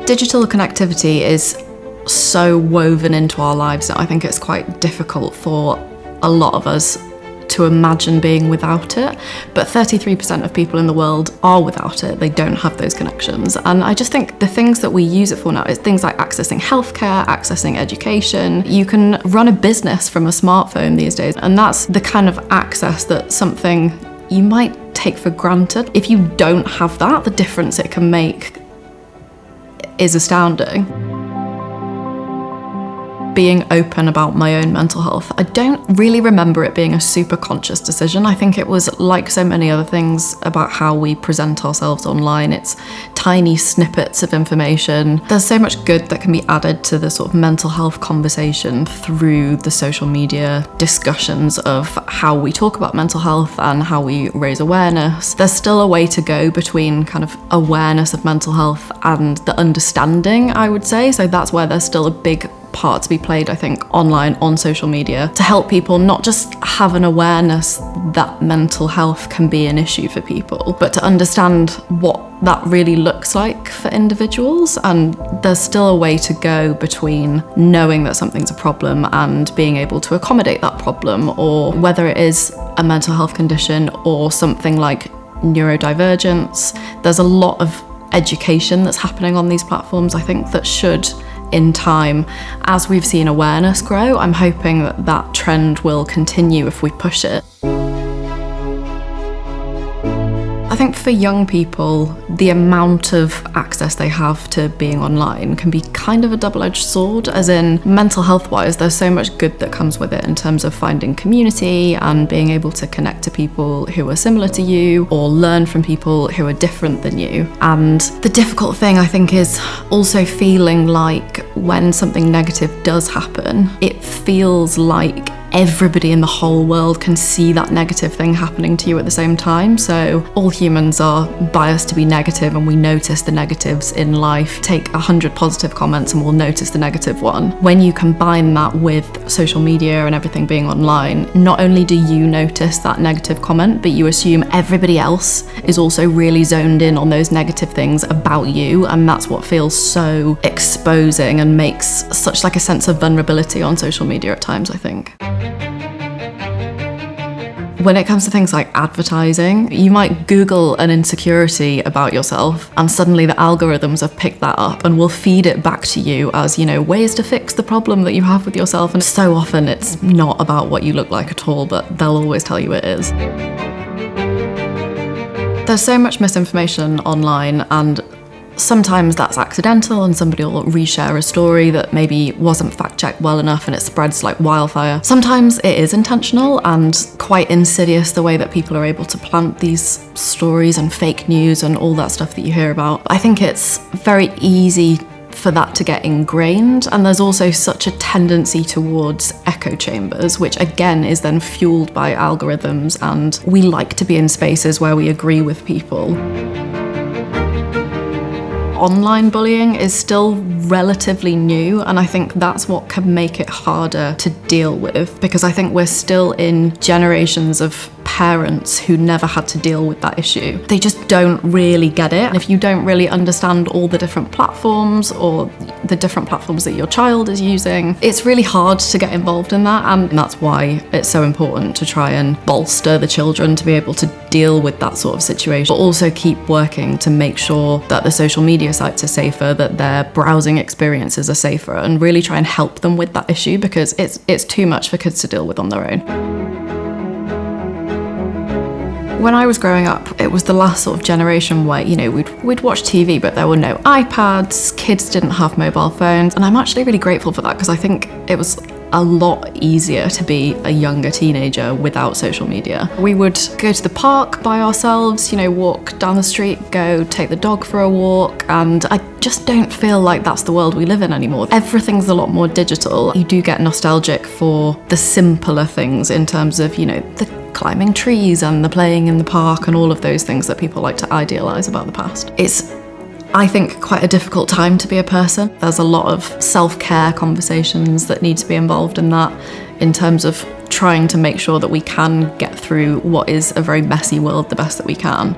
Digital connectivity is so woven into our lives that I think it's quite difficult for a lot of us to imagine being without it. But 33% of people in the world are without it. They don't have those connections. And I just think the things that we use it for now is things like accessing healthcare, accessing education. You can run a business from a smartphone these days, and that's the kind of access that something you might take for granted. If you don't have that, the difference it can make is astounding. Being open about my own mental health, I don't really remember it being a super conscious decision. I think it was like so many other things about how we present ourselves online. It's tiny snippets of information. There's so much good that can be added to the sort of mental health conversation through the social media discussions of how we talk about mental health and how we raise awareness. There's still a way to go between kind of awareness of mental health and the understanding, I would say. So that's where there's still a big part to be played, I think, online, on social media, to help people not just have an awareness that mental health can be an issue for people, but to understand what that really looks like for individuals. And there's still a way to go between knowing that something's a problem and being able to accommodate that problem, or whether it is a mental health condition or something like neurodivergence. There's a lot of education that's happening on these platforms, I think, that should, in time, as we've seen awareness grow, I'm hoping that that trend will continue if we push it. I think for young people, the amount of access they have to being online can be kind of a double-edged sword, as in mental health-wise, there's so much good that comes with it in terms of finding community and being able to connect to people who are similar to you or learn from people who are different than you. And the difficult thing, I think, is also feeling like when something negative does happen, it feels like everybody in the whole world can see that negative thing happening to you at the same time. So all humans are biased to be negative, and we notice the negatives in life. Take 100 positive comments and we'll notice the negative one. When you combine that with social media and everything being online, not only do you notice that negative comment, but you assume everybody else is also really zoned in on those negative things about you, and that's what feels so exposing and makes such like a sense of vulnerability on social media at times, I think. When it comes to things like advertising, you might Google an insecurity about yourself and suddenly the algorithms have picked that up and will feed it back to you as, you know, ways to fix the problem that you have with yourself. And so often it's not about what you look like at all, but they'll always tell you it is. There's so much misinformation online, and sometimes that's accidental and somebody will reshare a story that maybe wasn't fact-checked well enough and it spreads like wildfire. Sometimes it is intentional and quite insidious, the way that people are able to plant these stories and fake news and all that stuff that you hear about. I think it's very easy for that to get ingrained, and there's also such a tendency towards echo chambers, which again is then fueled by algorithms, and we like to be in spaces where we agree with people. Online bullying is still relatively new, and I think that's what can make it harder to deal with, because I think we're still in generations of parents who never had to deal with that issue. They just don't really get it. And if you don't really understand all the different platforms or the different platforms that your child is using, it's really hard to get involved in that. And that's why it's so important to try and bolster the children to be able to deal with that sort of situation, but also keep working to make sure that the social media sites are safer, that their browsing experiences are safer, and really try and help them with that issue, because it's too much for kids to deal with on their own. When I was growing up, it was the last sort of generation where, you know, we'd watch TV, but there were no iPads, kids didn't have mobile phones, and I'm actually really grateful for that, because I think it was a lot easier to be a younger teenager without social media. We would go to the park by ourselves, you know, walk down the street, go take the dog for a walk, and I just don't feel like that's the world we live in anymore. Everything's a lot more digital. You do get nostalgic for the simpler things in terms of, you know, the climbing trees and the playing in the park and all of those things that people like to idealise about the past. It's, I think, quite a difficult time to be a person. There's a lot of self-care conversations that need to be involved in that, in terms of trying to make sure that we can get through what is a very messy world the best that we can.